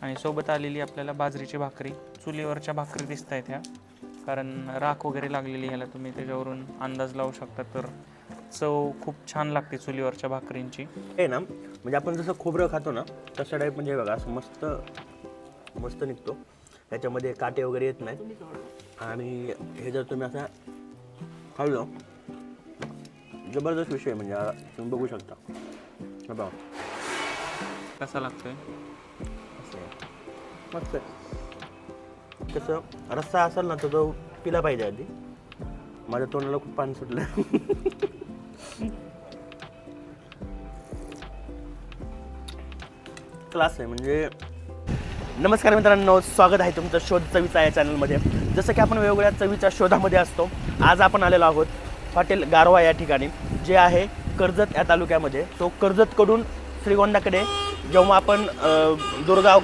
आणि सोबत आलेली आपल्याला बाजरीची भाकरी, चुलीवरच्या भाकरी दिसत आहेत ह्या, कारण राख वगैरे लागलेली ह्याला तुम्ही त्याच्यावरून अंदाज लावू शकता. तर चव खूप छान लागते चुलीवरच्या भाकरींची. हे ना म्हणजे आपण जसं खोबरं खातो ना तसं टाईप म्हणजे बघा असं मस्त मस्त निघतो, त्याच्यामध्ये काटे वगैरे येत नाही. आणि हे जर तुम्ही असं खाल्लं जबरदस्त विषय म्हणजे तुम्ही बघू शकता. हे बघा कसा लागतोय? असं आहे. मस्त आहे. कसं रस्सा असेल ना तर तो पिला पाहिजे आधी. माझ्या तोंडाला खूप पाणी सुटलं. क्लास आहे म्हणजे. नमस्कार मित्रांनो, स्वागत आहे तुमचं शोध चवीचा या चॅनलमध्ये. जसं की आपण वेगवेगळ्या चवीच्या शोधामध्ये असतो, आज आपण आलेलो आहोत हॉटेल गारवा या ठिकाणी, जे आहे कर्जत या तालुक्यामध्ये. तो कर्जतकडून श्रीगोंद्याकडे जेव्हा आपण दुर्गाव